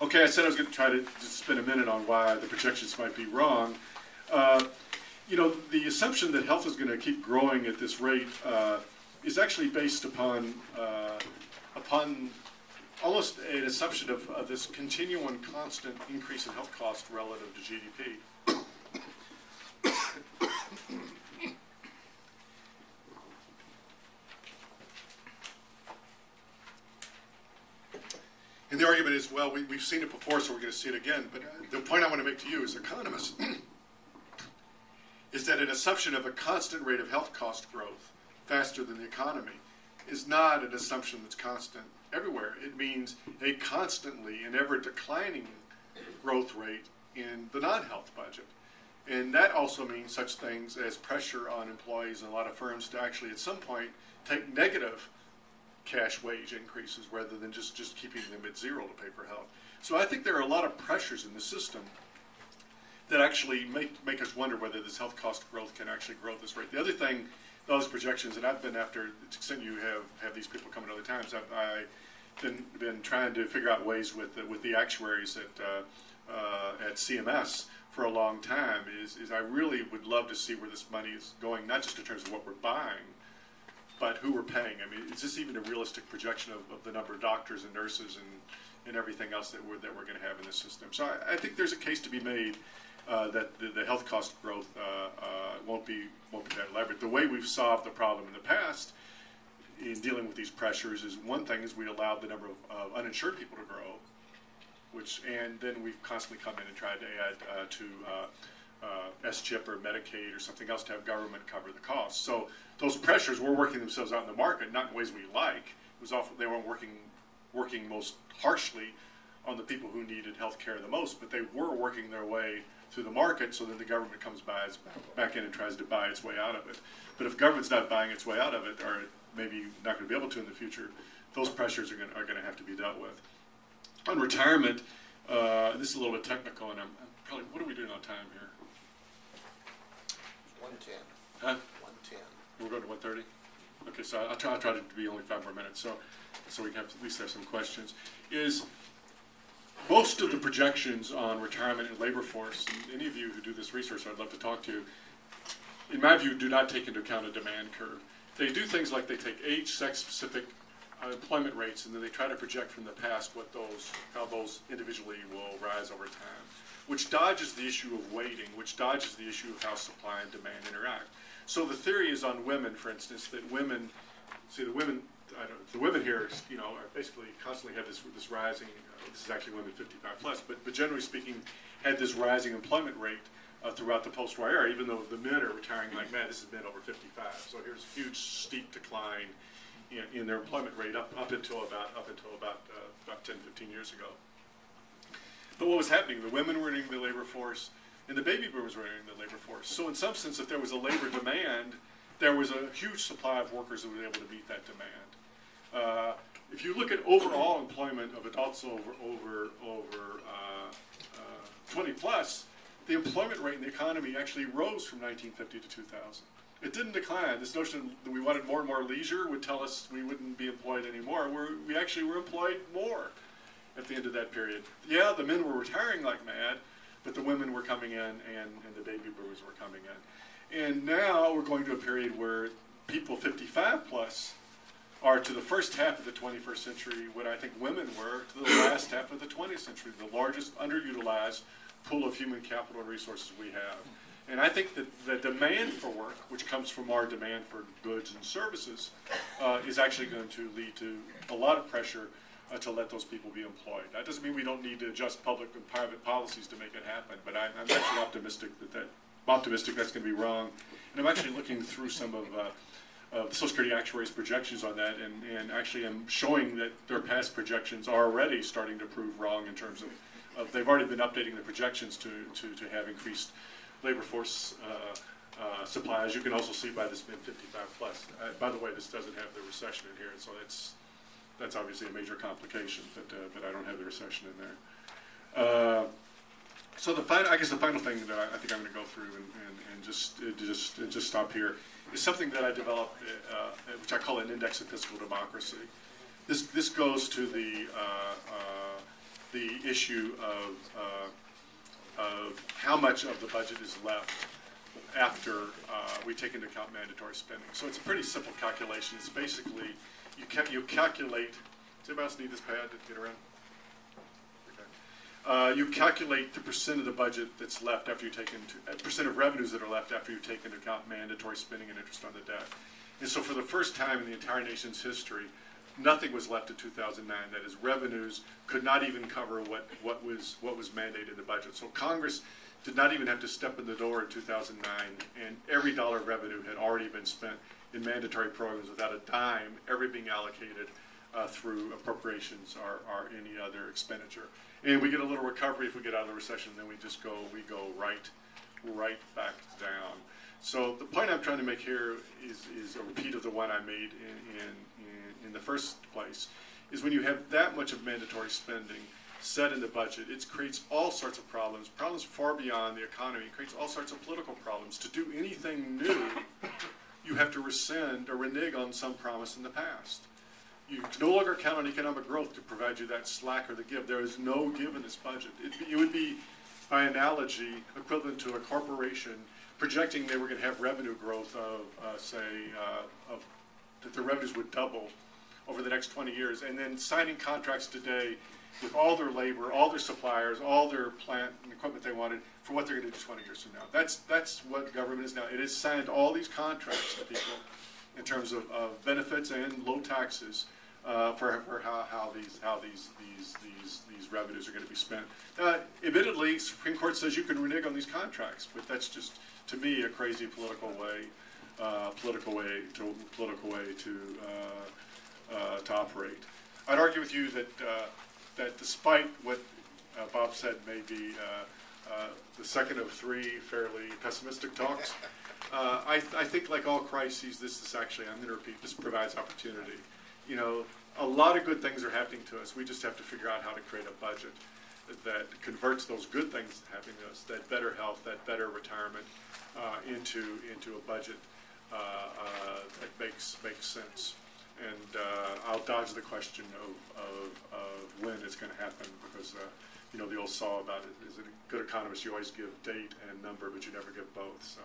Okay, I said I was going to try to just spend a minute on why the projections might be wrong. You know, the assumption that health is going to keep growing at this rate is actually based upon almost an assumption of this continual and constant increase in health costs relative to GDP. And the argument is, well, we've seen it before, so we're going to see it again. But the point I want to make to you as economists is that an assumption of a constant rate of health cost growth faster than the economy is not an assumption that's constant everywhere. It means a constantly and ever declining growth rate in the non-health budget. And that also means such things as pressure on employees in a lot of firms to actually at some point take negative cash wage increases rather than just keeping them at zero to pay for health. So I think there are a lot of pressures in the system that actually make us wonder whether this health cost growth can actually grow at this rate. The other thing, those projections, and I've been after, to the extent you have these people coming other times, I've been trying to figure out ways with the actuaries at CMS for a long time, is I really would love to see where this money is going, not just in terms of what we're buying, but who we're paying. I mean, is this even a realistic projection of the number of doctors and nurses and everything else that we're going to have in this system? So I think there's a case to be made that the health cost growth won't be that elaborate. The way we've solved the problem in the past in dealing with these pressures is, one thing is we allowed the number of uninsured people to grow, and then we've constantly come in and tried to add to SCHIP or Medicaid or something else to have government cover the costs. So those pressures were working themselves out in the market, not in ways we like. It was often, they weren't working most harshly on the people who needed health care the most, but they were working their way through the market, so then the government comes back in and tries to buy its way out of it. But if government's not buying its way out of it, or maybe not going to be able to in the future, those pressures are going to have to be dealt with. On retirement, this is a little bit technical, and I'm probably, what are we doing on time here? 110. Huh? 110. We're going to 1:30? Okay, so I'll try to be only 5 more minutes, so we can at least have some questions. Is most of the projections on retirement and labor force, and any of you who do this research, I'd love to talk to you, in my view, do not take into account a demand curve. They do things like they take age, sex-specific employment rates, and then they try to project from the past how those individually will rise over time, which dodges the issue of weighting, which dodges the issue of how supply and demand interact. So the theory is on women, for instance, that women, the women here, are basically constantly have this rising. This is actually women 55 plus, but generally speaking, had this rising employment rate throughout the post-war era, even though the men are retiring like mad. This has been over 55. So here's a huge steep decline in their employment rate up until about 10, 15 years ago. But what was happening? The women were entering the labor force, and the baby boomers were entering the labor force. So in some sense, if there was a labor demand, there was a huge supply of workers that were able to meet that demand. If you look at overall employment of adults over 20 plus, the employment rate in the economy actually rose from 1950 to 2000. It didn't decline. This notion that we wanted more and more leisure would tell us we wouldn't be employed anymore. We actually were employed more at the end of that period. Yeah, the men were retiring like mad, but the women were coming in and the baby boomers were coming in. And now we're going to a period where people 55 plus are to the first half of the 21st century what I think women were to the last half of the 20th century, the largest underutilized pool of human capital and resources we have. And I think that the demand for work, which comes from our demand for goods and services, is actually going to lead to a lot of pressure to let those people be employed. That doesn't mean we don't need to adjust public and private policies to make it happen, but I'm actually optimistic that's going to be wrong. And I'm actually looking through some of the Social Security actuaries' projections on that, and actually I'm showing that their past projections are already starting to prove wrong in terms of they've already been updating the projections to have increased labor force supply, as you can also see by this 55 plus. By the way, this doesn't have the recession in here, so that's obviously a major complication, but I don't have the recession in there. So I guess the final thing that I think I'm going to go through and just stop here is something that I developed, which I call an index of fiscal democracy. This goes to the the issue of how much of the budget is left after we take into account mandatory spending. So it's a pretty simple calculation. It's basically you calculate. Does anybody else need this pad to get around? Okay. You calculate the percent of the budget that's left after you take into percent of revenues that are left after you take into account mandatory spending and interest on the debt. And so for the first time in the entire nation's history, nothing was left in 2009. That is, revenues could not even cover what was mandated in the budget. So Congress did not even have to step in the door in 2009, and every dollar of revenue had already been spent in mandatory programs without a dime ever being allocated through appropriations or any other expenditure. And we get a little recovery if we get out of the recession, then we go right back down. So the point I'm trying to make here is a repeat of the one I made in the first place, is when you have that much of mandatory spending set in the budget, it creates all sorts of problems far beyond the economy. It creates all sorts of political problems. To do anything new, you have to rescind or renege on some promise in the past. You can no longer count on economic growth to provide you that slack or the give. There is no give in this budget. It would be, by analogy, equivalent to a corporation projecting they were going to have revenue growth of, that the revenues would double over the next 20 years, and then signing contracts today with all their labor, all their suppliers, all their plant and equipment they wanted for what they're going to do 20 years from now. That's what government is now. It has signed all these contracts to people in terms of benefits and low taxes for how these revenues are going to be spent. Admittedly, Supreme Court says you can renege on these contracts, but that's just, to me, a crazy political way to operate. I'd argue with you that despite what Bob said may be the second of three fairly pessimistic talks, I think, like all crises, this is actually, I'm going to repeat, this provides opportunity. You know, a lot of good things are happening to us. We just have to figure out how to create a budget that converts those good things happening to us, that better health, that better retirement, into a budget that makes sense. And I'll dodge the question of when it's going to happen, because you know, the old saw about it is, a good economist, you always give date and number, but you never give both. So.